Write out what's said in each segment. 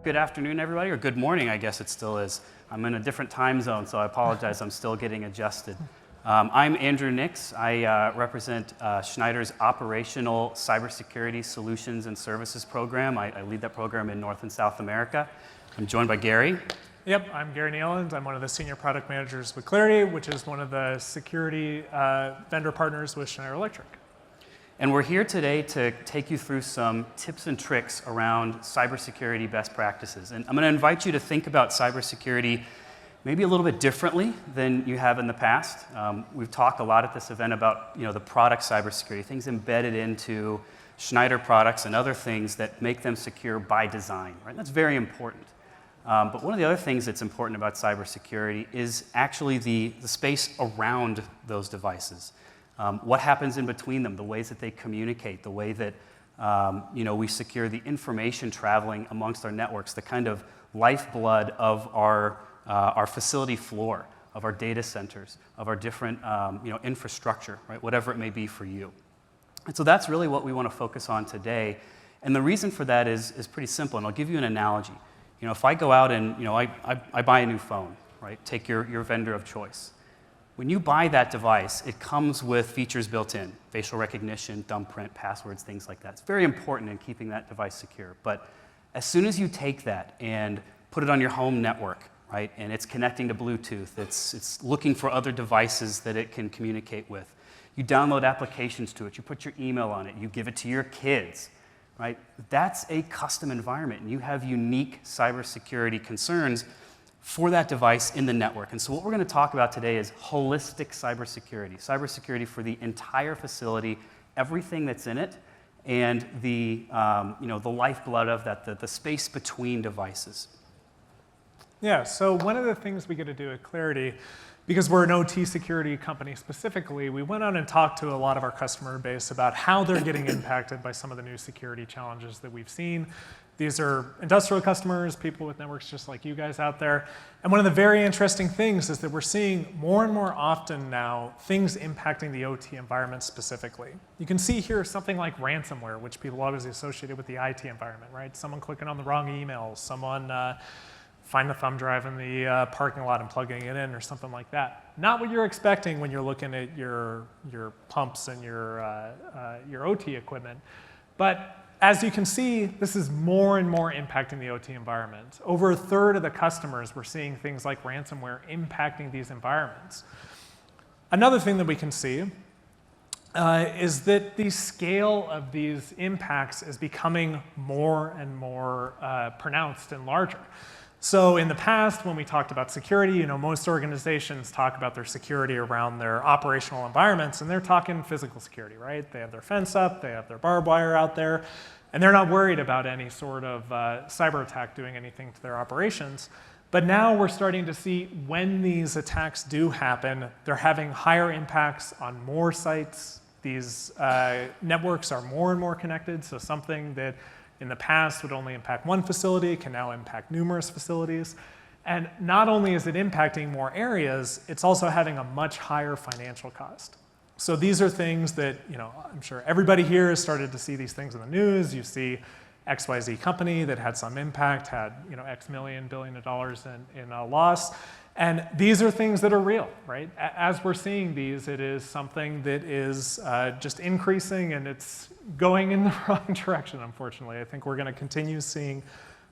Good afternoon, everybody, or good morning, I guess it still is. I'm in a different time zone, so I apologize. I'm still getting adjusted. I'm Andrew Nix. I represent Schneider's operational cybersecurity solutions and services program. I lead that program in North and South America. I'm joined by Gary. Yep, I'm Gary Nealand. I'm one of the senior product managers with Clarity, which is one of the security vendor partners with Schneider Electric. And we're here today to take you through some tips and tricks around cybersecurity best practices. And I'm going to invite you to think about cybersecurity maybe a little bit differently than you have in the past. We've talked a lot at this event about the product cybersecurity, things embedded into Schneider products and other things that make them secure by design. Right? That's very important. But one of the other things that's important about cybersecurity is actually the space around those devices. What happens in between them, the ways that they communicate, the way that we secure the information traveling amongst our networks, the kind of lifeblood of our facility floor, of our data centers, of our different infrastructure, right? Whatever it may be for you. And so that's really what we want to focus on today. And the reason for that is pretty simple, and I'll give you an analogy. If I go out and I buy a new phone, right? Take your vendor of choice. When you buy that device, it comes with features built in, facial recognition, thumbprint, passwords, things like that. It's very important in keeping that device secure. But as soon as you take that and put it on your home network, right, and it's connecting to Bluetooth, it's looking for other devices that it can communicate with. You download applications to it, you put your email on it, you give it to your kids, right? That's a custom environment, and you have unique cybersecurity concerns for that device in the network. And so what we're going to talk about today is holistic cybersecurity, cybersecurity for the entire facility, everything that's in it, and the lifeblood of that, the space between devices. Yeah, so one of the things we get to do at Clarity, because we're an OT security company specifically, we went out and talked to a lot of our customer base about how they're getting impacted by some of the new security challenges that we've seen. These are industrial customers, people with networks just like you guys out there. And one of the very interesting things is that we're seeing more and more often now things impacting the OT environment specifically. You can see here something like ransomware, which people always associated with the IT environment, right? Someone clicking on the wrong emails, someone find the thumb drive in the parking lot and plugging it in or something like that. Not what you're expecting when you're looking at your pumps and your OT equipment. But as you can see, this is more and more impacting the OT environment. Over a third of the customers, we're seeing things like ransomware impacting these environments. Another thing that we can see is that the scale of these impacts is becoming more and more pronounced and larger. So in the past, when we talked about security, most organizations talk about their security around their operational environments, and they're talking physical security, right? They have their fence up, they have their barbed wire out there, and they're not worried about any sort of cyber attack doing anything to their operations. But now we're starting to see when these attacks do happen, they're having higher impacts on more sites. These networks are more and more connected, so something that in the past would only impact one facility can now impact numerous facilities. And not only is it impacting more areas, it's also having a much higher financial cost. So these are things that, I'm sure everybody here has started to see these things in the news. You see XYZ company that had some impact, had X billion of dollars in a loss. And these are things that are real, right? As we're seeing these, it is something that is just increasing, and it's going in the wrong direction, unfortunately. I think we're going to continue seeing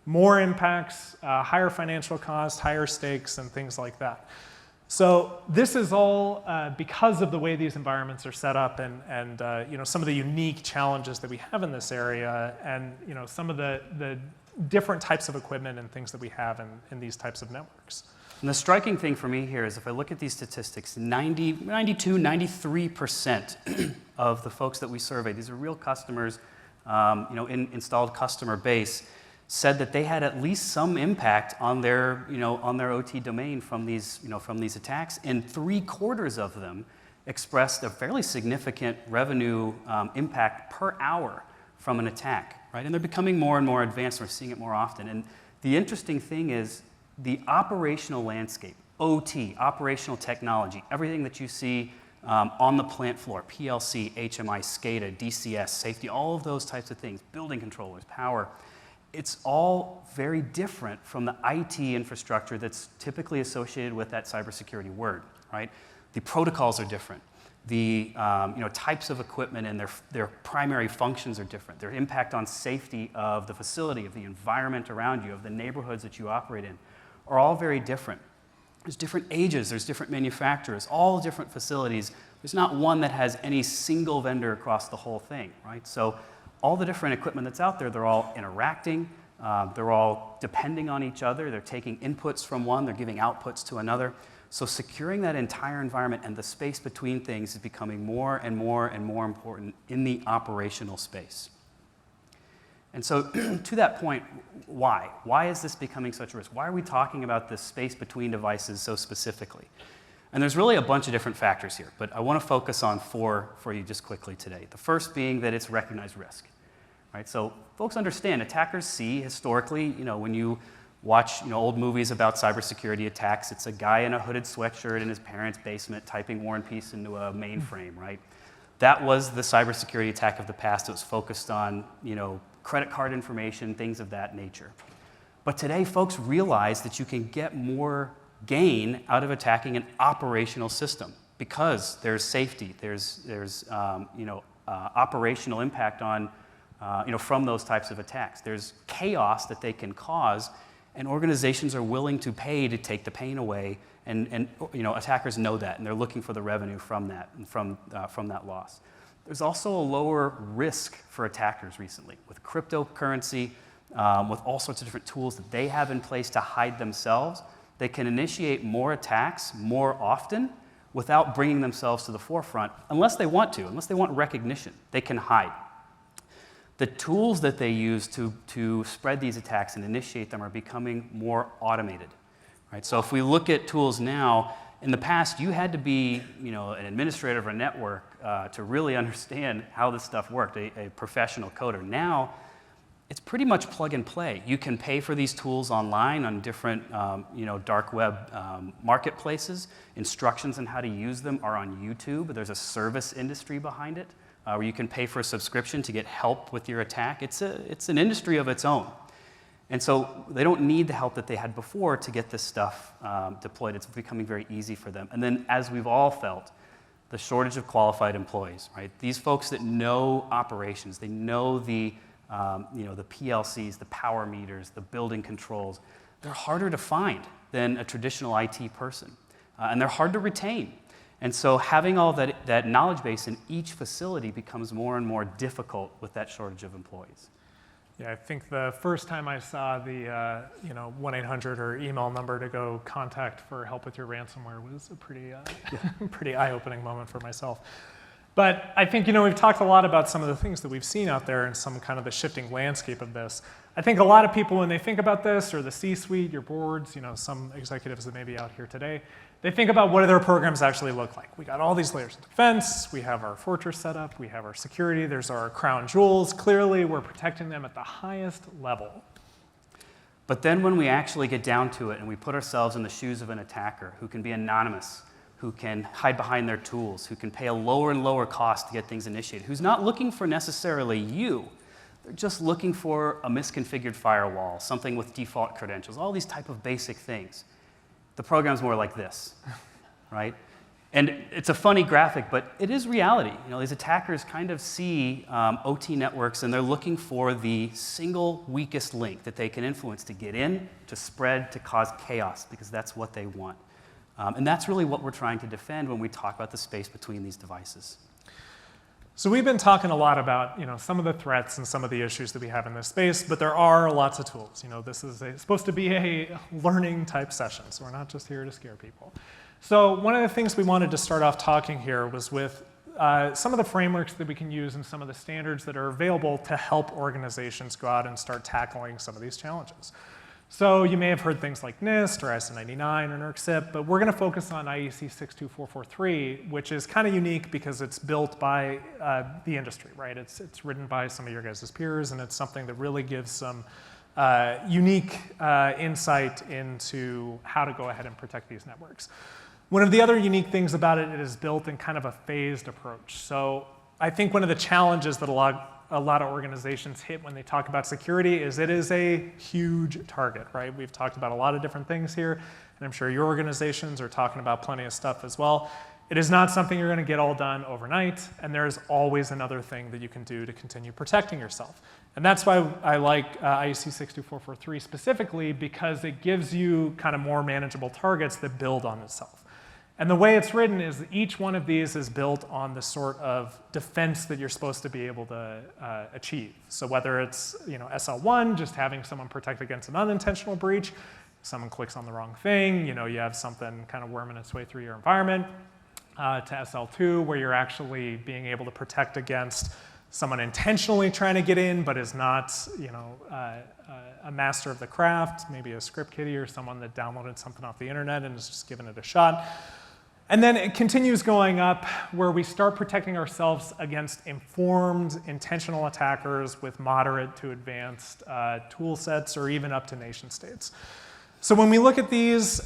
more impacts, higher financial costs, higher stakes, and things like that. So this is all because of the way these environments are set up and some of the unique challenges that we have in this area and some of the different types of equipment and things that we have in these types of networks. And the striking thing for me here is if I look at these statistics, 93% of the folks that we surveyed, these are real customers, installed customer base, said that they had at least some impact on their OT domain from these attacks, and 3/4 of them expressed a fairly significant revenue impact per hour from an attack, right? And they're becoming more and more advanced. We're seeing it more often. And the interesting thing is the operational landscape, OT, operational technology, everything that you see on the plant floor, PLC, HMI, SCADA, DCS, safety, all of those types of things, building controllers, power, it's all very different from the IT infrastructure that's typically associated with that cybersecurity word, right? The protocols are different. The types of equipment and their primary functions are different. Their impact on safety of the facility, of the environment around you, of the neighborhoods that you operate in, are all very different. There's different ages, there's different manufacturers, all different facilities. There's not one that has any single vendor across the whole thing, right? So all the different equipment that's out there, they're all interacting, they're all depending on each other, they're taking inputs from one, they're giving outputs to another. So securing that entire environment and the space between things is becoming more and more and more important in the operational space. And so to that point, why? Why is this becoming such a risk? Why are we talking about this space between devices so specifically? And there's really a bunch of different factors here, but I want to focus on 4 for you just quickly today. The first being that it's recognized risk, right? So folks understand, attackers see historically, when you watch old movies about cybersecurity attacks, it's a guy in a hooded sweatshirt in his parents' basement typing War and Peace into a mainframe, right? That was the cybersecurity attack of the past. It was focused on, credit card information, things of that nature. But today, folks realize that you can get more gain out of attacking an operational system because there's safety, there's operational impact on, from those types of attacks. There's chaos that they can cause, and organizations are willing to pay to take the pain away, and attackers know that, and they're looking for the revenue from that and from that loss. There's also a lower risk for attackers recently with cryptocurrency, with all sorts of different tools that they have in place to hide themselves. They can initiate more attacks more often without bringing themselves to the forefront, unless they want to, unless they want recognition. They can hide. The tools that they use to spread these attacks and initiate them are becoming more automated, right? So if we look at tools now, in the past, you had to be, an administrator of a network to really understand how this stuff worked, a professional coder. Now, it's pretty much plug and play. You can pay for these tools online on different, dark web marketplaces. Instructions on how to use them are on YouTube. There's a service industry behind it, where you can pay for a subscription to get help with your attack. It's an industry of its own. And so they don't need the help that they had before to get this stuff deployed. It's becoming very easy for them. And then, as we've all felt, the shortage of qualified employees, right? These folks that know operations, they know the PLCs, the power meters, the building controls, they're harder to find than a traditional IT person. And they're hard to retain. And so having all that knowledge base in each facility becomes more and more difficult with that shortage of employees. Yeah, I think the first time I saw the 1-800 or email number to go contact for help with your ransomware was a pretty eye-opening moment for myself. But I think, we've talked a lot about some of the things that we've seen out there and some kind of the shifting landscape of this. I think a lot of people, when they think about this, or the C-suite, your boards, some executives that may be out here today, they think about what do their programs actually look like. We got all these layers of defense, we have our fortress set up, we have our security, there's our crown jewels. Clearly, we're protecting them at the highest level. But then when we actually get down to it and we put ourselves in the shoes of an attacker who can be anonymous, who can hide behind their tools, who can pay a lower and lower cost to get things initiated, who's not looking for necessarily you, they're just looking for a misconfigured firewall, something with default credentials, all these type of basic things. The program's more like this, right? And it's a funny graphic, but it is reality. These attackers kind of see OT networks, and they're looking for the single weakest link that they can influence to get in, to spread, to cause chaos, because that's what they want. And that's really what we're trying to defend when we talk about the space between these devices. So we've been talking a lot about some of the threats and some of the issues that we have in this space, but there are lots of tools. This is supposed to be a learning type session, so we're not just here to scare people. So one of the things we wanted to start off talking here was with some of the frameworks that we can use and some of the standards that are available to help organizations go out and start tackling some of these challenges. So you may have heard things like NIST or ISO-99 or NERC-CIP, but we're going to focus on IEC 62443, which is kind of unique because it's built by the industry, right? It's written by some of your guys' peers, and it's something that really gives some unique insight into how to go ahead and protect these networks. One of the other unique things about it, it is built in kind of a phased approach. So I think one of the challenges that a lot a lot of organizations hit when they talk about security is it is a huge target, right? We've talked about a lot of different things here, and I'm sure your organizations are talking about plenty of stuff as well. It is not something you're going to get all done overnight, and there's always another thing that you can do to continue protecting yourself. And that's why I like IEC 62443 specifically, because it gives you kind of more manageable targets that build on itself. And the way it's written is that each one of these is built on the sort of defense that you're supposed to be able to achieve. So whether it's SL1, just having someone protect against an unintentional breach, someone clicks on the wrong thing, you have something kind of worming its way through your environment, to SL2, where you're actually being able to protect against someone intentionally trying to get in, but is not, a master of the craft, maybe a script kiddie or someone that downloaded something off the internet and is just giving it a shot. And then it continues going up where we start protecting ourselves against informed, intentional attackers with moderate to advanced tool sets or even up to nation states. So when we look at these,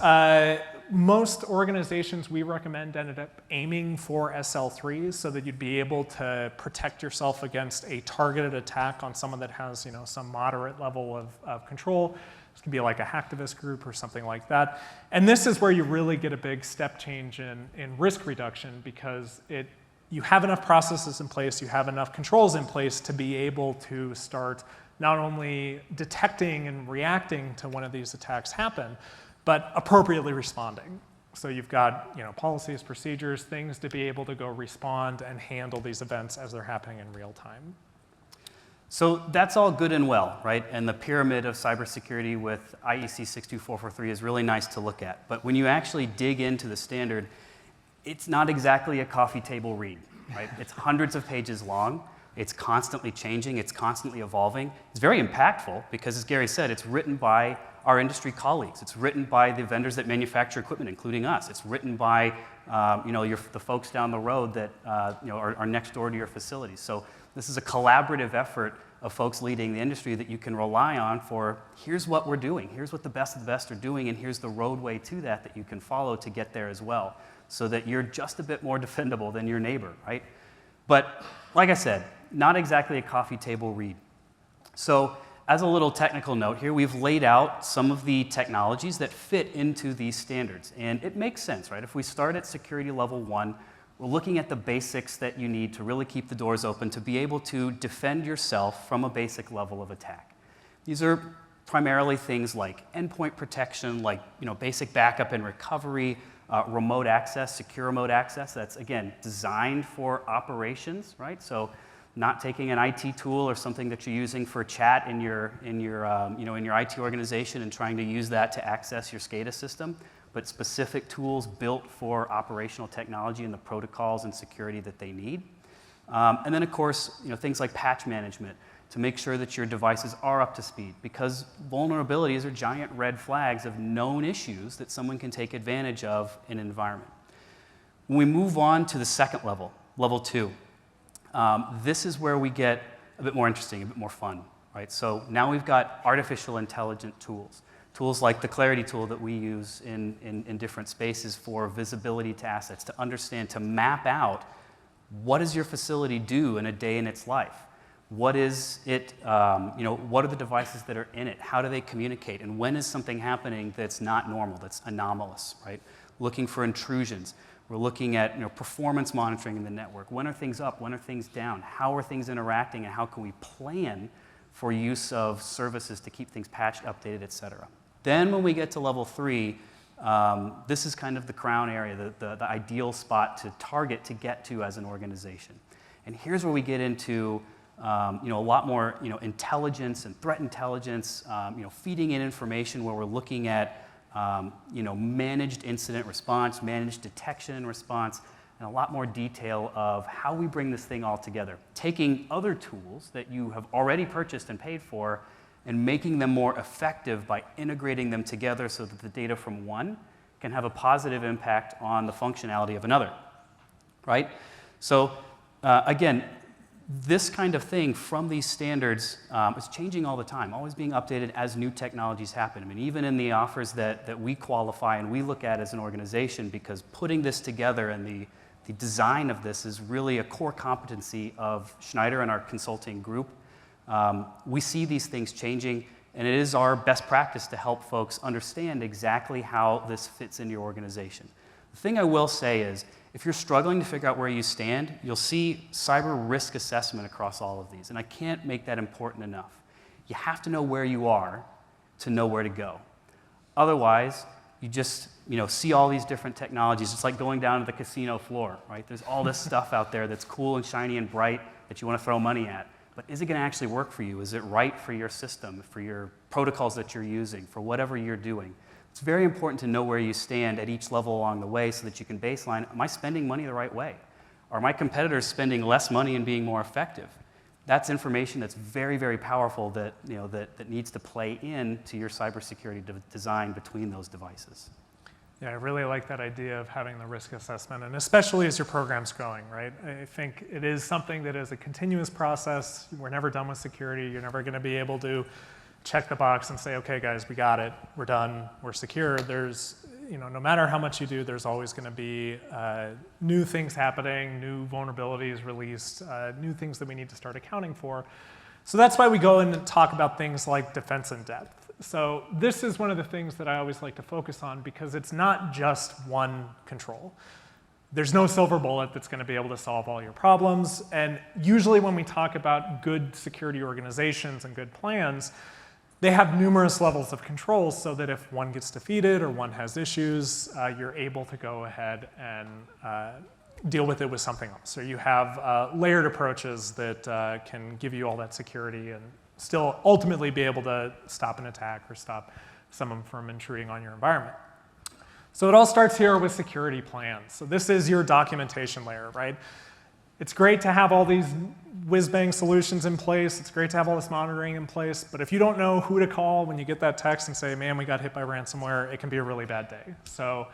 most organizations we recommend ended up aiming for SL3s so that you'd be able to protect yourself against a targeted attack on someone that has some moderate level of control. This could be like a hacktivist group or something like that. And this is where you really get a big step change in risk reduction, because you have enough processes in place, you have enough controls in place to be able to start not only detecting and reacting to one of these attacks happen, but appropriately responding. So you've got policies, procedures, things to be able to go respond and handle these events as they're happening in real time. So that's all good and well, right? And the pyramid of cybersecurity with IEC 62443 is really nice to look at. But when you actually dig into the standard, it's not exactly a coffee table read, right? It's hundreds of pages long. It's constantly changing. It's constantly evolving. It's very impactful because, as Gary said, it's written by our industry colleagues. It's written by the vendors that manufacture equipment, including us. It's written by the folks down the road that are next door to your facilities. So this is a collaborative effort of folks leading the industry that you can rely on for, here's what we're doing, here's what the best of the best are doing, and here's the roadway to that you can follow to get there as well, so that you're just a bit more defendable than your neighbor, right? But like I said, not exactly a coffee table read. So as a little technical note here, we've laid out some of the technologies that fit into these standards. And it makes sense, right? If we start at security level 1, we're looking at the basics that you need to really keep the doors open to be able to defend yourself from a basic level of attack. These are primarily things like endpoint protection, like basic backup and recovery, remote access, secure remote access. That's, again, designed for operations, right? So not taking an IT tool or something that you're using for chat in your IT organization and trying to use that to access your SCADA system, but specific tools built for operational technology and the protocols and security that they need. And then, of course, things like patch management to make sure that your devices are up to speed, because vulnerabilities are giant red flags of known issues that someone can take advantage of in an environment. When we move on to the second level, level 2, this is where we get a bit more interesting, a bit more fun, right? So now we've got artificial intelligent tools. Tools like the Clarity tool that we use in different spaces for visibility to assets, to understand, to map out what does your facility do in a day in its life? What is it, what are the devices that are in it? How do they communicate? And when is something happening that's not normal, that's anomalous, right? Looking for intrusions. We're looking at performance monitoring in the network. When are things up? When are things down? How are things interacting? And how can we plan for use of services to keep things patched, updated, et cetera? Then when we get to level 3, this is kind of the crown area, the ideal spot to target to get to as an organization. And here's where we get into a lot more intelligence and threat intelligence, feeding in information where we're looking at managed incident response, managed detection and response, and a lot more detail of how we bring this thing all together. Taking other tools that you have already purchased and paid for and making them more effective by integrating them together so that the data from one can have a positive impact on the functionality of another, right? So again, this kind of thing from these standards is changing all the time, always being updated as new technologies happen. I mean, even in the offers that we qualify and we look at as an organization, because putting this together and the The design of this is really a core competency of Schneider and our consulting group. We see these things changing, and it is our best practice to help folks understand exactly how this fits into your organization. The thing I will say is, if you're struggling to figure out where you stand, you'll see cyber risk assessment across all of these, and I can't make that important enough. You have to know where you are to know where to go. Otherwise, you just see all these different technologies. It's like going down to the casino floor, right? There's all this stuff out there that's cool and shiny and bright that you want to throw money at. But is it going to actually work for you? Is it right for your system, for your protocols that you're using, for whatever you're doing? It's very important to know where you stand at each level along the way so that you can baseline, am I spending money the right way? Are my competitors spending less money and being more effective? That's information that's very, very powerful that, that needs to play into your cybersecurity design between those devices. Yeah, I really like that idea of having the risk assessment, and especially as your program's growing, right? I think it is something that is a continuous process. We're never done with security. You're never going to be able to check the box and say, okay, guys, we got it. We're done. We're secure. There's, no matter how much you do, there's always going to be new things happening, new vulnerabilities released, new things that we need to start accounting for. So that's why we go in and talk about things like defense in depth. So this is one of the things that I always like to focus on because it's not just one control. There's no silver bullet that's going to be able to solve all your problems. And usually when we talk about good security organizations and good plans, they have numerous levels of controls so that if one gets defeated or one has issues, you're able to go ahead and deal with it with something else. Or you have layered approaches that can give you all that security and still ultimately be able to stop an attack or stop someone from intruding on your environment. So it all starts here with security plans. So this is your documentation layer, right? It's great to have all these whiz-bang solutions in place. It's great to have all this monitoring in place. But if you don't know who to call when you get that text and say, man, we got hit by ransomware, it can be a really bad day. So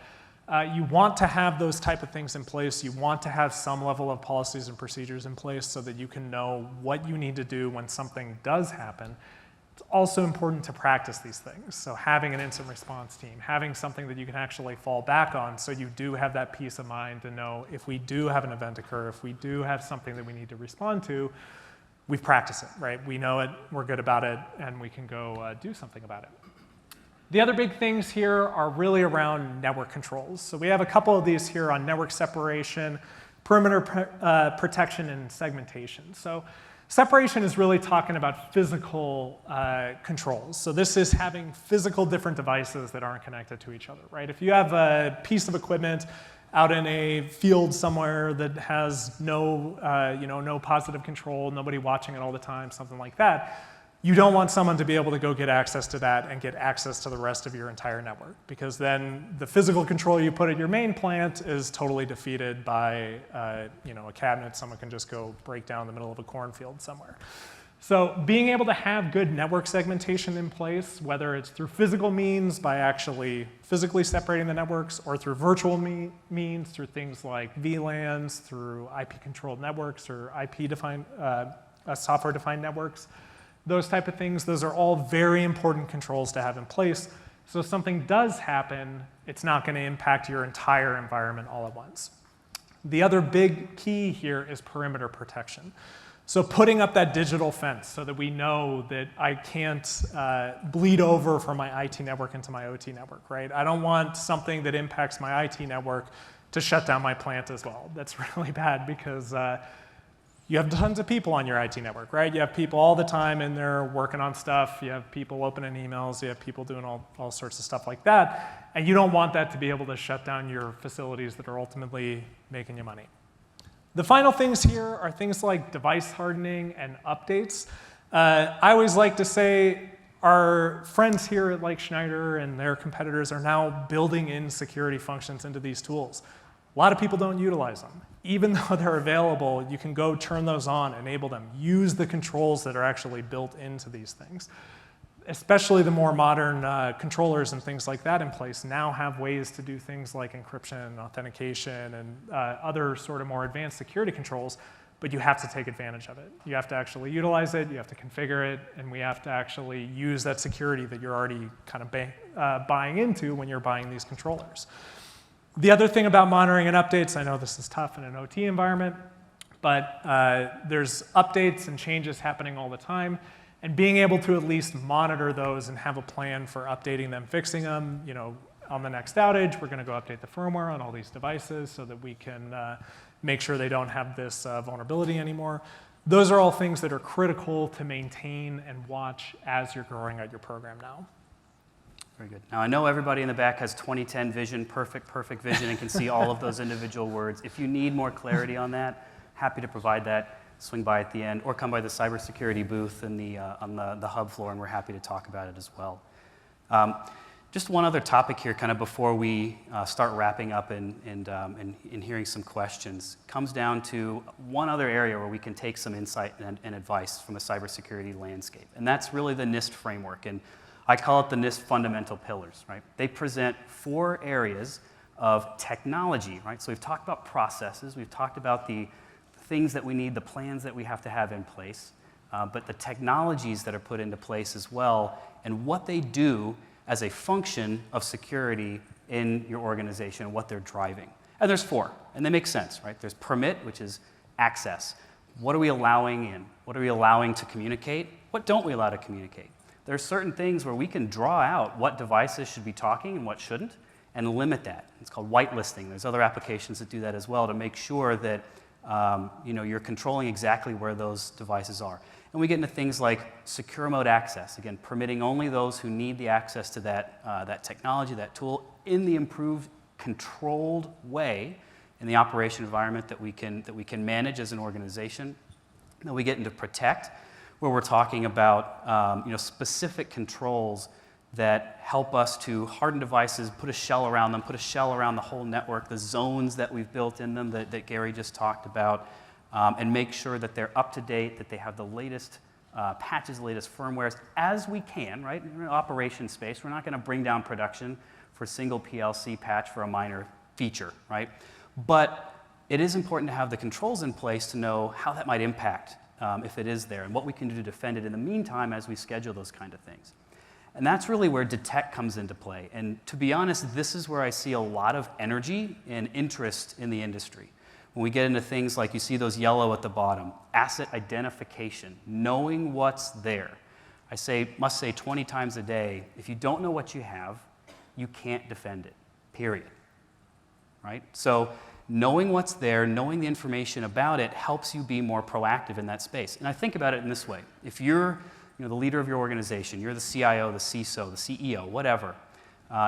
you want to have those type of things in place. You want to have some level of policies and procedures in place so that you can know what you need to do when something does happen. It's also important to practice these things. So having an incident response team, having something that you can actually fall back on so you do have that peace of mind to know if we do have an event occur, if we do have something that we need to respond to, we've practiced it, right? We know it, we're good about it, and we can go do something about it. The other big things here are really around network controls. So we have a couple of these here on network separation, perimeter protection, and segmentation. So separation is really talking about physical controls. So this is having physical different devices that aren't connected to each other, right? If you have a piece of equipment out in a field somewhere that has no, no positive control, nobody watching it all the time, something like that, you don't want someone to be able to go get access to that and get access to the rest of your entire network, because then the physical control you put at your main plant is totally defeated by a cabinet someone can just go break down in the middle of a cornfield somewhere. So being able to have good network segmentation in place, whether it's through physical means by actually physically separating the networks, or through virtual means, through things like VLANs, through IP-controlled networks or IP-defined, software-defined networks, those type of things, those are all very important controls to have in place. So if something does happen, it's not going to impact your entire environment all at once. The other big key here is perimeter protection. So putting up that digital fence so that we know that I can't bleed over from my IT network into my OT network, right? I don't want something that impacts my IT network to shut down my plant as well. That's really bad because you have tons of people on your IT network, right? You have people all the time in there working on stuff. You have people opening emails. You have people doing all sorts of stuff like that. And you don't want that to be able to shut down your facilities that are ultimately making you money. The final things here are things like device hardening and updates. I always like to say our friends here at like Schneider and their competitors are now building in security functions into these tools. A lot of people don't utilize them. Even though they're available, you can go turn those on, enable them, use the controls that are actually built into these things. Especially the more modern controllers and things like that in place now have ways to do things like encryption and authentication and other sort of more advanced security controls, but you have to take advantage of it. You have to actually utilize it, you have to configure it, and we have to actually use that security that you're already kind of buying into when you're buying these controllers. The other thing about monitoring and updates, I know this is tough in an OT environment, but there's updates and changes happening all the time, and being able to at least monitor those and have a plan for updating them, fixing them. On the next outage, we're going to go update the firmware on all these devices so that we can make sure they don't have this vulnerability anymore. Those are all things that are critical to maintain and watch as you're growing out your program now. Very good. Now, I know everybody in the back has 20/10 vision, perfect vision, and can see all of those individual words. If you need more clarity on that, happy to provide that. Swing by at the end, or come by the cybersecurity booth on the hub floor, and we're happy to talk about it as well. Just one other topic here, kind of before we start wrapping up and hearing some questions, comes down to one other area where we can take some insight and advice from a cybersecurity landscape, and that's really the NIST framework. And I call it the NIST fundamental pillars, right? They present 4 areas of technology, right? So we've talked about processes, we've talked about the things that we need, the plans that we have to have in place, but the technologies that are put into place as well, and what they do as a function of security in your organization and what they're driving. And there's 4, and they make sense, right? There's permit, which is access. What are we allowing in? What are we allowing to communicate? What don't we allow to communicate? There are certain things where we can draw out what devices should be talking and what shouldn't, and limit that. It's called whitelisting. There's other applications that do that as well to make sure that you're controlling exactly where those devices are. And we get into things like secure mode access, again, permitting only those who need the access to that technology, that tool, in the improved, controlled way in the operation environment that we can manage as an organization. Then we get into protect, where we're talking about specific controls that help us to harden devices, put a shell around them, put a shell around the whole network, the zones that we've built in them that Gary just talked about, and make sure that they're up to date, that they have the latest patches, latest firmwares as we can, right? In an operation space, we're not going to bring down production for a single PLC patch for a minor feature, right? But it is important to have the controls in place to know how that might impact if it is there, and what we can do to defend it in the meantime as we schedule those kind of things. And that's really where detect comes into play. And to be honest, this is where I see a lot of energy and interest in the industry. When we get into things like you see those yellow at the bottom, asset identification, knowing what's there. I must say 20 times a day, if you don't know what you have, you can't defend it, period. Right? So knowing what's there, knowing the information about it helps you be more proactive in that space. And I think about it in this way. If you're the leader of your organization, you're the CIO, the CISO, the CEO, whatever.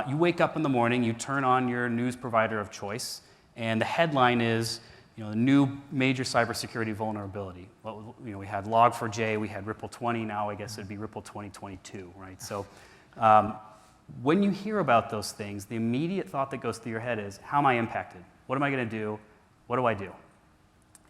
You wake up in the morning, you turn on your news provider of choice, and the headline is, the new major cybersecurity vulnerability. Well, we had Log4j, we had Ripple 20, now I guess it'd be Ripple 2022, right? So when you hear about those things, the immediate thought that goes through your head is, how am I impacted? What am I going to do? What do I do?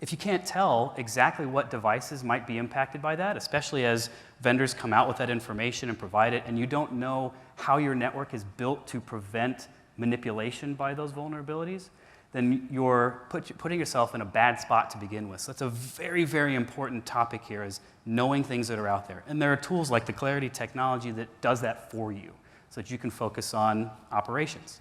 If you can't tell exactly what devices might be impacted by that, especially as vendors come out with that information and provide it, and you don't know how your network is built to prevent manipulation by those vulnerabilities, then you're putting yourself in a bad spot to begin with. So that's a very, very important topic here, is knowing things that are out there. And there are tools like the Clarity technology that does that for you so that you can focus on operations.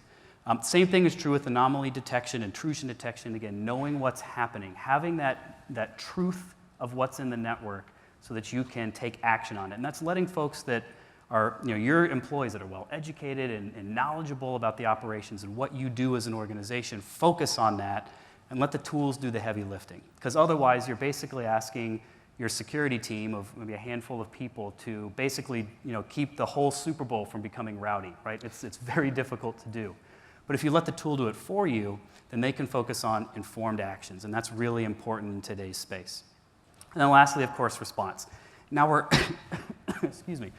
Same thing is true with anomaly detection, intrusion detection. Again, knowing what's happening, having that truth of what's in the network so that you can take action on it. And that's letting folks that are, your employees that are well educated and knowledgeable about the operations and what you do as an organization, focus on that and let the tools do the heavy lifting. Because otherwise, you're basically asking your security team of maybe a handful of people to basically, keep the whole Super Bowl from becoming rowdy, right? It's very difficult to do. But if you let the tool do it for you, then they can focus on informed actions, and that's really important in today's space. And then lastly, of course, response. Now we're, excuse me,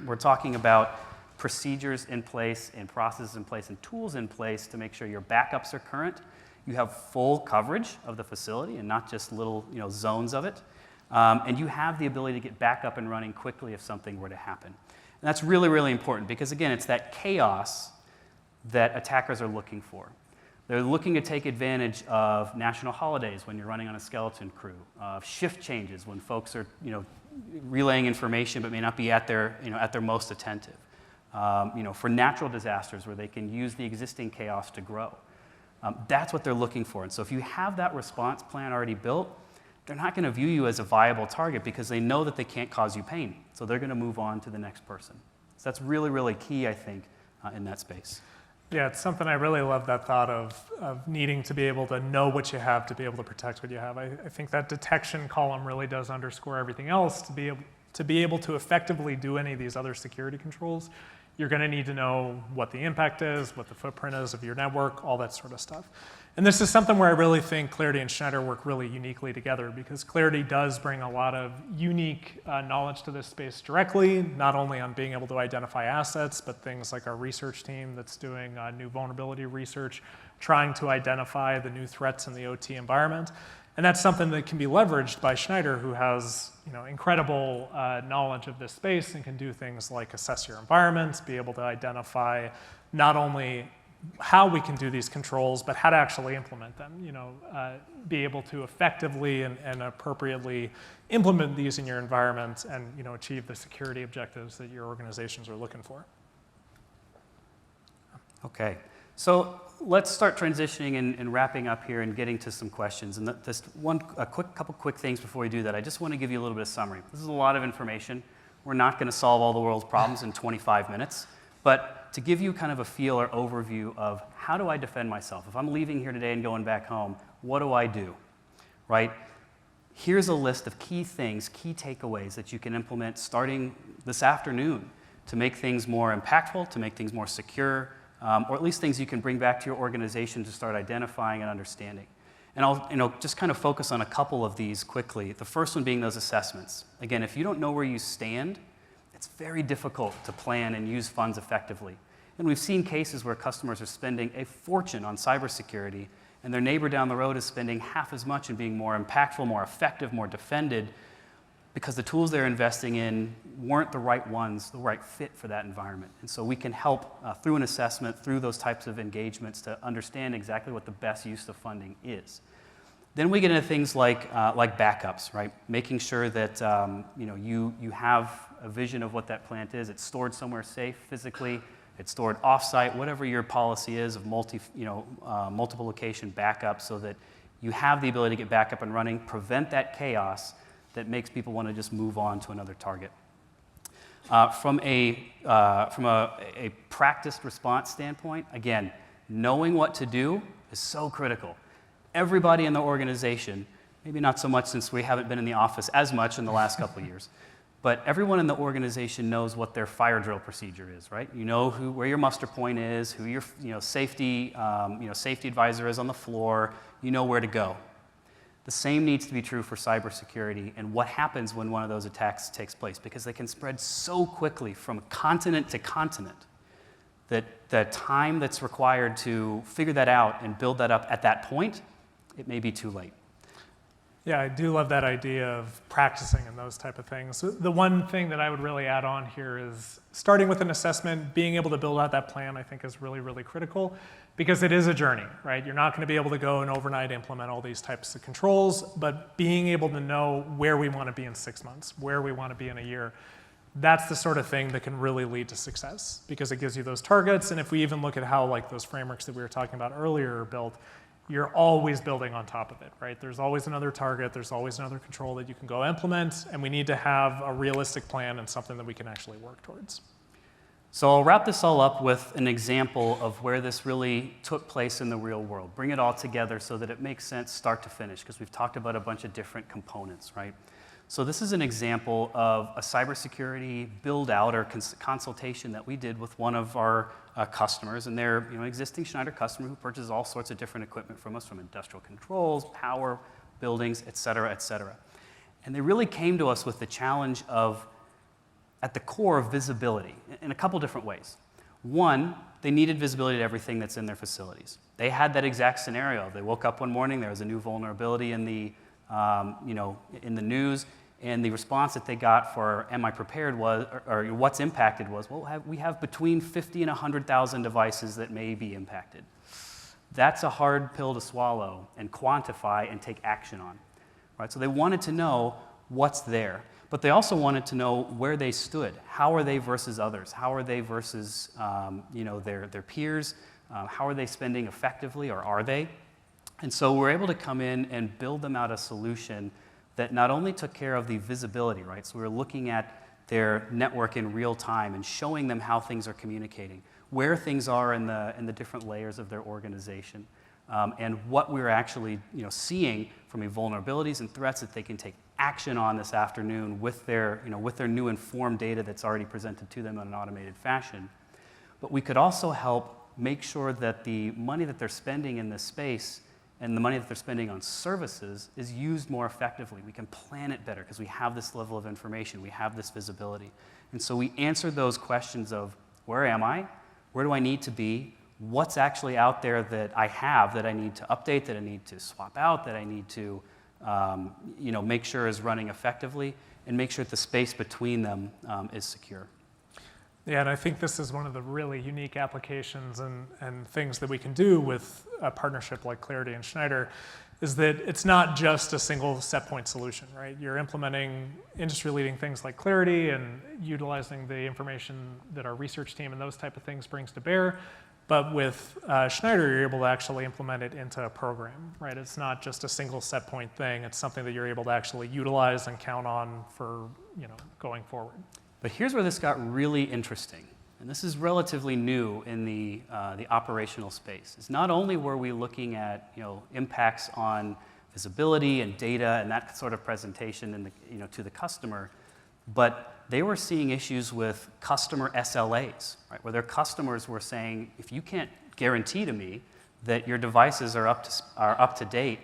we're talking about procedures in place and processes in place and tools in place to make sure your backups are current, you have full coverage of the facility and not just little zones of it, and you have the ability to get back up and running quickly if something were to happen. And that's really, really important because, again, it's that chaos that attackers are looking for. They're looking to take advantage of national holidays when you're running on a skeleton crew, of shift changes when folks are relaying information but may not be at their most attentive, for natural disasters where they can use the existing chaos to grow. That's what they're looking for. And so if you have that response plan already built, they're not going to view you as a viable target because they know that they can't cause you pain. So they're going to move on to the next person. So that's really, really key, I think, in that space. Yeah, it's something I really love, that thought of needing to be able to know what you have to be able to protect what you have. I think that detection column really does underscore everything else. To be able to effectively do any of these other security controls, you're going to need to know what the impact is, what the footprint is of your network, all that sort of stuff. And this is something where I really think Clarity and Schneider work really uniquely together, because Clarity does bring a lot of unique knowledge to this space directly, not only on being able to identify assets, but things like our research team that's doing new vulnerability research, trying to identify the new threats in the OT environment. And that's something that can be leveraged by Schneider, who has incredible knowledge of this space and can do things like assess your environment, be able to identify not only how we can do these controls, but how to actually implement them. Be able to effectively and appropriately implement these in your environment and achieve the security objectives that your organizations are looking for. Okay, so let's start transitioning and wrapping up here and getting to some questions. And just couple quick things before we do that. I just want to give you a little bit of summary. This is a lot of information. We're not going to solve all the world's problems in 25 minutes, but to give you kind of a feel or overview of how do I defend myself? If I'm leaving here today and going back home, what do I do, right? Here's a list of key things, key takeaways that you can implement starting this afternoon to make things more impactful, to make things more secure, or at least things you can bring back to your organization to start identifying and understanding. And I'll just kind of focus on a couple of these quickly. The first one being those assessments. Again, if you don't know where you stand, it's very difficult to plan and use funds effectively. And we've seen cases where customers are spending a fortune on cybersecurity, and their neighbor down the road is spending half as much and being more impactful, more effective, more defended, because the tools they're investing in weren't the right ones, the right fit for that environment. And so we can help through an assessment, through those types of engagements, to understand exactly what the best use of funding is. Then we get into things like backups, right? Making sure that you have a vision of what that plant is. It's stored somewhere safe physically. It's stored off-site, whatever your policy is of multiple location backup, so that you have the ability to get back up and running, prevent that chaos that makes people want to just move on to another target. From a practiced response standpoint, again, knowing what to do is so critical. Everybody in the organization, maybe not so much since we haven't been in the office as much in the last couple of years, but everyone in the organization knows what their fire drill procedure is, right? You know where your muster point is, who your safety advisor is on the floor. You know where to go. The same needs to be true for cybersecurity and what happens when one of those attacks takes place, because they can spread so quickly from continent to continent that the time that's required to figure that out and build that up at that point, it may be too late. Yeah, I do love that idea of practicing and those type of things. So the one thing that I would really add on here is starting with an assessment, being able to build out that plan, I think is really, really critical, because it is a journey, right? You're not going to be able to go and overnight implement all these types of controls, but being able to know where we want to be in 6 months, where we want to be in a year, that's the sort of thing that can really lead to success, because it gives you those targets. And if we even look at how those frameworks that we were talking about earlier are built, you're always building on top of it, right? There's always another target, there's always another control that you can go implement, and we need to have a realistic plan and something that we can actually work towards. So I'll wrap this all up with an example of where this really took place in the real world. Bring it all together so that it makes sense start to finish, because we've talked about a bunch of different components, right? So this is an example of a cybersecurity build-out or consultation that we did with one of our customers, and they're an existing Schneider customer who purchases all sorts of different equipment from us, from industrial controls, power, buildings, et cetera, et cetera. And they really came to us with the challenge of, at the core, of visibility in a couple different ways. One, they needed visibility to everything that's in their facilities. They had that exact scenario. They woke up one morning, there was a new vulnerability in the news, and the response that they got for "Am I prepared?" was, or "What's impacted?" was, "Well, we have between 50 and 100,000 devices that may be impacted." That's a hard pill to swallow and quantify and take action on, right? So they wanted to know what's there, but they also wanted to know where they stood. How are they versus others? How are they versus their peers? How are they spending effectively, or are they? And so we're able to come in and build them out a solution that not only took care of the visibility, right? So we were looking at their network in real time and showing them how things are communicating, where things are in the different layers of their organization, and what we're actually seeing from vulnerabilities and threats that they can take action on this afternoon with their new informed data that's already presented to them in an automated fashion. But we could also help make sure that the money that they're spending in this space and the money that they're spending on services is used more effectively. We can plan it better because we have this level of information, we have this visibility. And so we answered those questions of, where am I? Where do I need to be? What's actually out there that I have that I need to update, that I need to swap out, that I need to make sure is running effectively, and make sure that the space between them is secure. Yeah, and I think this is one of the really unique applications and things that we can do with a partnership like Clarity and Schneider, is that it's not just a single set point solution, right? You're implementing industry-leading things like Clarity and utilizing the information that our research team and those type of things brings to bear. But with Schneider, you're able to actually implement it into a program, right? It's not just a single set point thing. It's something that you're able to actually utilize and count on for going forward. But here's where this got really interesting, and this is relatively new in the operational space. It's not only were we looking at impacts on visibility and data and that sort of presentation to the customer, but they were seeing issues with customer SLAs, right? Where their customers were saying, if you can't guarantee to me that your devices are up to date,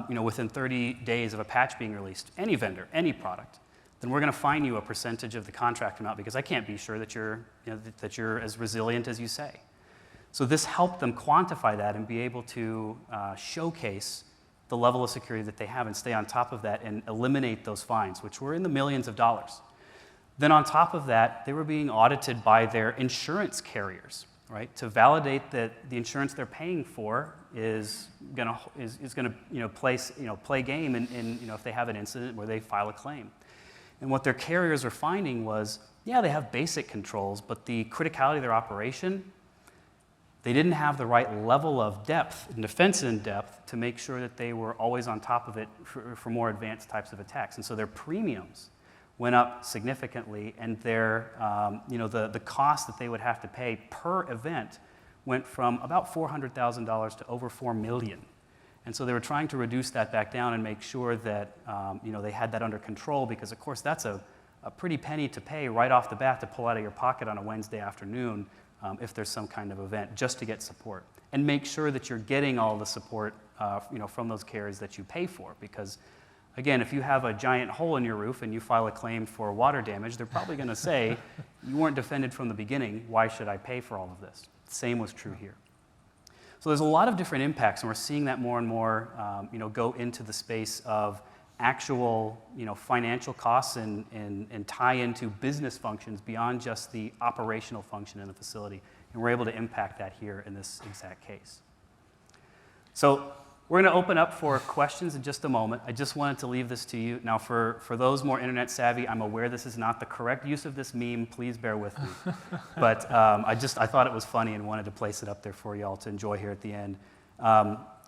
within 30 days of a patch being released, any vendor, any product, then we're going to fine you a percentage of the contract amount because I can't be sure that you're as resilient as you say. So this helped them quantify that and be able to showcase the level of security that they have and stay on top of that and eliminate those fines, which were in the millions of dollars. Then on top of that, they were being audited by their insurance carriers, right, to validate that the insurance they're paying for is going to play game in if they have an incident where they file a claim. And what their carriers are finding was, yeah, they have basic controls, but the criticality of their operation, they didn't have the right level of depth and defense in depth to make sure that they were always on top of it for more advanced types of attacks. And so their premiums went up significantly, and their the cost that they would have to pay per event went from about $400,000 to over $4 million. And so they were trying to reduce that back down and make sure that they had that under control, because of course that's a pretty penny to pay right off the bat to pull out of your pocket on a Wednesday afternoon if there's some kind of event, just to get support. And make sure that you're getting all the support from those carriers that you pay for, because again, if you have a giant hole in your roof and you file a claim for water damage, they're probably going to say, you weren't defended from the beginning, why should I pay for all of this? Same was true here. So there's a lot of different impacts, and we're seeing that more and more go into the space of actual financial costs and tie into business functions beyond just the operational function in the facility. And we're able to impact that here in this exact case. So we're going to open up for questions in just a moment. I just wanted to leave this to you. Now, for those more internet savvy, I'm aware this is not the correct use of this meme. Please bear with me. But I thought it was funny and wanted to place it up there for you all to enjoy here at the end.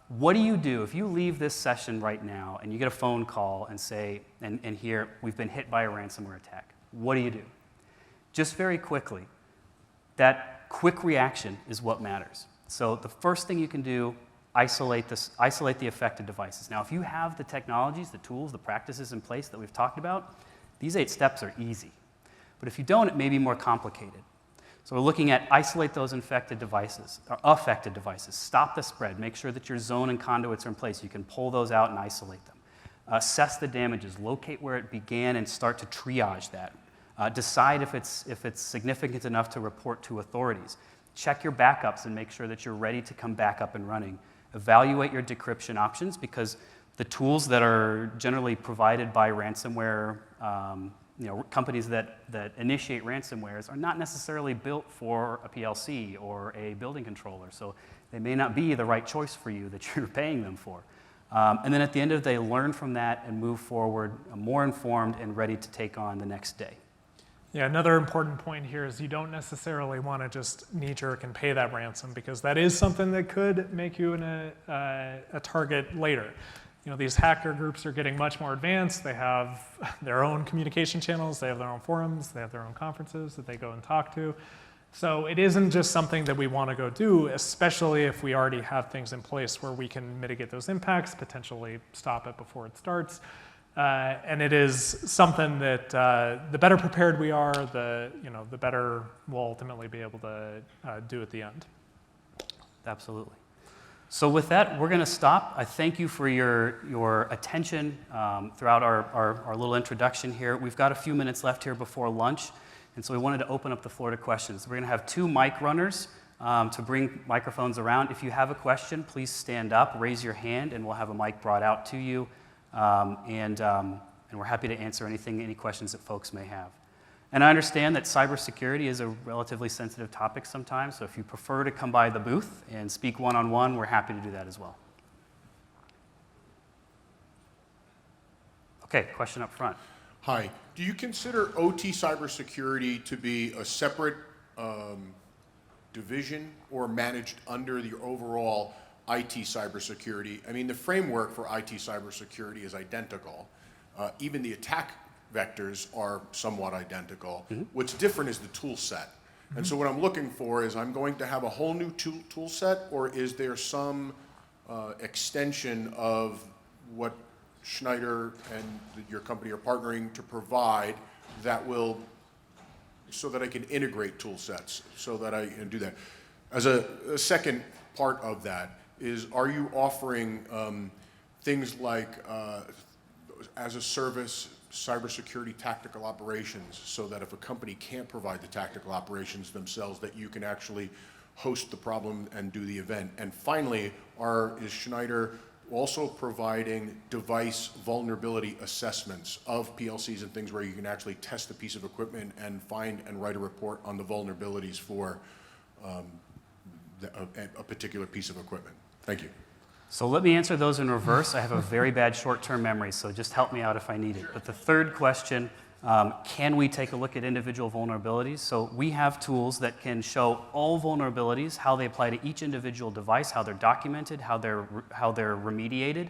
What do you do if you leave this session right now and you get a phone call and say, and hear, we've been hit by a ransomware attack? What do you do? Just very quickly, that quick reaction is what matters. So the first thing you can do, isolate the affected devices. Now, if you have the technologies, the tools, the practices in place that we've talked about, these 8 steps are easy. But if you don't, it may be more complicated. So we're looking at isolate those affected devices, stop the spread, make sure that your zone and conduits are in place. You can pull those out and isolate them. Assess the damages, locate where it began and start to triage that. Decide if it's significant enough to report to authorities. Check your backups and make sure that you're ready to come back up and running. Evaluate your decryption options, because the tools that are generally provided by ransomware, companies that initiate ransomwares are not necessarily built for a PLC or a building controller, so they may not be the right choice for you that you're paying them for. And then at the end of the day, learn from that and move forward more informed and ready to take on the next day. Yeah, another important point here is you don't necessarily want to just knee-jerk and pay that ransom, because that is something that could make you a target later. You know, these hacker groups are getting much more advanced. They have their own communication channels, they have their own forums, they have their own conferences that they go and talk to. So it isn't just something that we want to go do, especially if we already have things in place where we can mitigate those impacts, potentially stop it before it starts. And it is something that the better prepared we are, the better we'll ultimately be able to do at the end. Absolutely. So with that, we're going to stop. I thank you for your attention throughout our little introduction here. We've got a few minutes left here before lunch, and so we wanted to open up the floor to questions. We're going to have 2 mic runners to bring microphones around. If you have a question, please stand up, raise your hand, and we'll have a mic brought out to you. And we're happy to answer any questions that folks may have. And I understand that cybersecurity is a relatively sensitive topic sometimes, so if you prefer to come by the booth and speak one-on-one, we're happy to do that as well. Okay, question up front. Hi. Do you consider OT cybersecurity to be a separate division or managed under the overall IT cybersecurity? I mean, the framework for IT cybersecurity is identical. Even the attack vectors are somewhat identical. Mm-hmm. What's different is the tool set. Mm-hmm. And so what I'm looking for is, I'm going to have a whole new tool set, or is there some extension of what Schneider and your company are partnering to provide that will, so that I can integrate tool sets, so that I can do that? As a second part of that is, are you offering things like as a service cybersecurity tactical operations, so that if a company can't provide the tactical operations themselves, that you can actually host the problem and do the event? And finally, is Schneider also providing device vulnerability assessments of PLCs and things, where you can actually test a piece of equipment and find and write a report on the vulnerabilities for a particular piece of equipment? Thank you. So let me answer those in reverse. I have a very bad short-term memory, so just help me out if I need it. But the third question, can we take a look at individual vulnerabilities? So we have tools that can show all vulnerabilities, how they apply to each individual device, how they're documented, how they're remediated,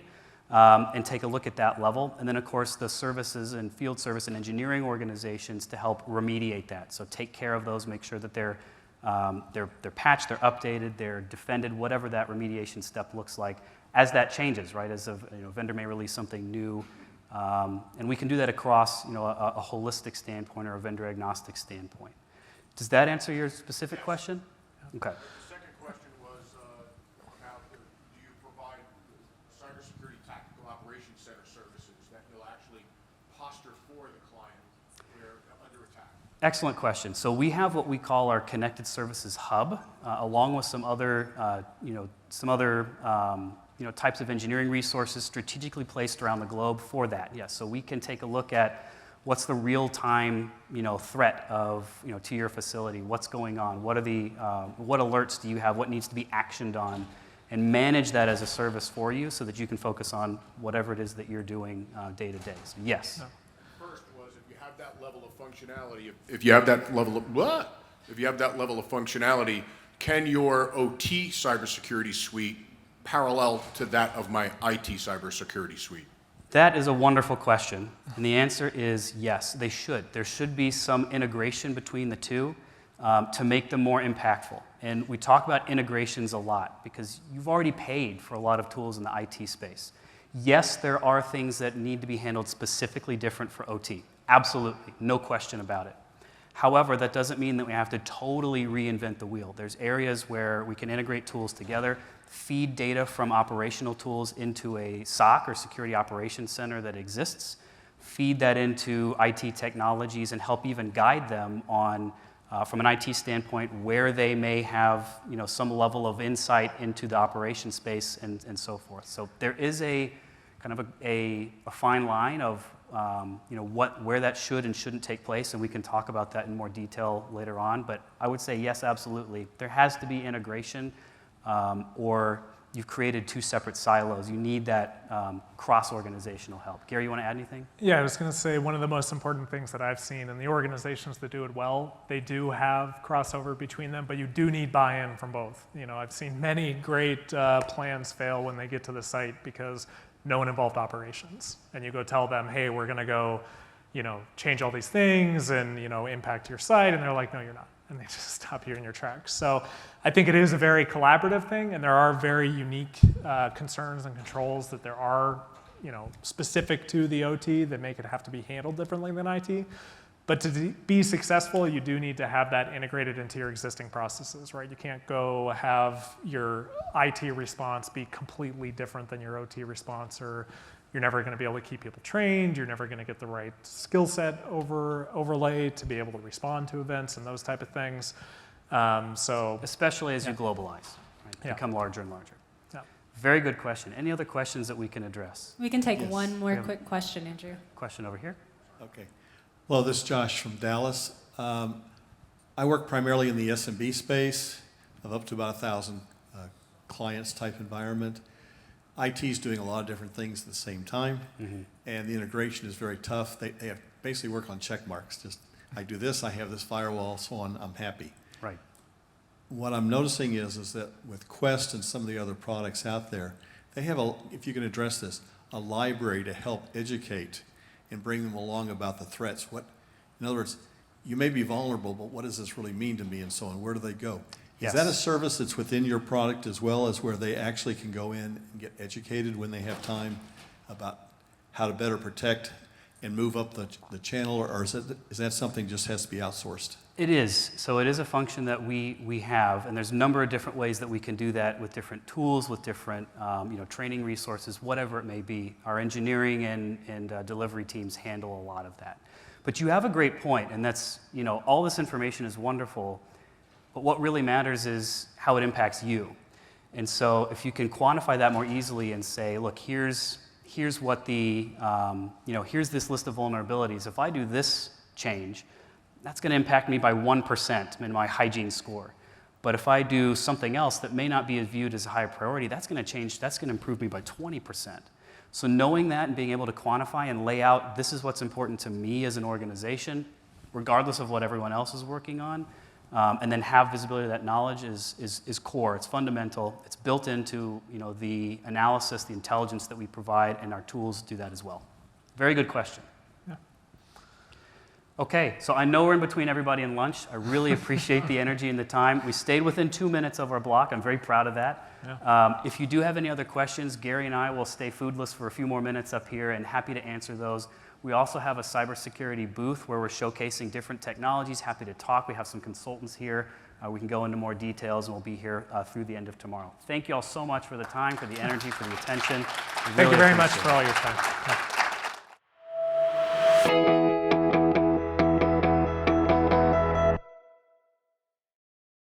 and take a look at that level. And then, of course, the services and field service and engineering organizations to help remediate that. So take care of those, make sure that they're patched, they're updated, they're defended, whatever that remediation step looks like, as that changes, right? As a vendor may release something new, and we can do that across a holistic standpoint or a vendor agnostic standpoint. Does that answer your specific question? Okay. The second question was about do you provide cybersecurity tactical operations center services that will actually posture for the client where under attack? Excellent question. So we have what we call our Connected Services Hub, along with some other types of engineering resources strategically placed around the globe for that. Yes, so we can take a look at what's the real-time threat to your facility, what's going on, what alerts do you have, what needs to be actioned on, and manage that as a service for you so that you can focus on whatever it is that you're doing day to day. So yes. No. That level of functionality, if you have that level of functionality, can your OT cybersecurity suite parallel to that of my IT cybersecurity suite? That is a wonderful question, and the answer is yes, they should. There should be some integration between the two to make them more impactful. And we talk about integrations a lot because you've already paid for a lot of tools in the IT space. Yes, there are things that need to be handled specifically different for OT. Absolutely, no question about it. However, that doesn't mean that we have to totally reinvent the wheel. There's areas where we can integrate tools together, feed data from operational tools into a SOC or Security Operations Center that exists, feed that into IT technologies, and help even guide them on, from an IT standpoint, where they may have some level of insight into the operation space and so forth. So there is a kind of a fine line of where that should and shouldn't take place, and we can talk about that in more detail later on. But I would say yes, absolutely. There has to be integration, or you've created two separate silos. You need that cross-organizational help. Gary, you want to add anything? Yeah, I was going to say one of the most important things that I've seen in the organizations that do it well, they do have crossover between them, but you do need buy-in from both. You know, I've seen many great plans fail when they get to the site because no one involved operations. And you go tell them, hey, we're going to go, you know, change all these things and, you know, impact your site. And they're like, no, you're not. And they just stop you in your tracks. So I think it is a very collaborative thing, and there are very unique concerns and controls that there are, you know, specific to the OT that make it have to be handled differently than IT. But to be successful, you do need to have that integrated into your existing processes, right? You can't go have your IT response be completely different than your OT response, or you're never going to be able to keep people trained. You're never going to get the right skill set overlay to be able to respond to events and those type of things. Especially as you globalize, right? Yeah. Become larger and larger. Yeah. Very good question. Any other questions that we can address? We can take Yes. one more quick question, Andrew. Question over here. Okay. Hello, this is Josh from Dallas. I work primarily in the SMB space of up to about 1,000 clients type environment. IT is doing a lot of different things at the same time, and the integration is very tough. They have basically work on check marks. Just, I do this, I have this firewall, so on, I'm happy. Right. What I'm noticing is that with Quest and some of the other products out there, they have, if you can address this, a library to help educate and bring them along about the threats. In other words, you may be vulnerable, but what does this really mean to me and so on? Where do they go? Yes. Is that a service that's within your product as well as where they actually can go in and get educated when they have time about how to better protect and move up the channel, or is that something just has to be outsourced? It is. So it is a function that we have, and there's a number of different ways that we can do that with different tools, with different training resources, whatever it may be. Our engineering and delivery teams handle a lot of that. But you have a great point, and that's, all this information is wonderful, but what really matters is how it impacts you. And so if you can quantify that more easily and say, look, here's what here's this list of vulnerabilities. If I do this change, that's going to impact me by 1% in my hygiene score. But if I do something else that may not be viewed as a high priority, that's going to improve me by 20%. So knowing that and being able to quantify and lay out, this is what's important to me as an organization, regardless of what everyone else is working on, and then have visibility of that knowledge is core. It's fundamental. It's built into the analysis, the intelligence that we provide, and our tools do that as well. Very good question. Yeah. Okay, so I know we're in between everybody and lunch. I really appreciate the energy and the time. We stayed within 2 minutes of our block. I'm very proud of that. Yeah. If you do have any other questions, Gary and I will stay foodless for a few more minutes up here and happy to answer those. We also have a cybersecurity booth where we're showcasing different technologies. Happy to talk. We have some consultants here. We can go into more details, and we'll be here through the end of tomorrow. Thank you all so much for the time, for the energy, for the attention. Thank you very much for all your time. Yeah.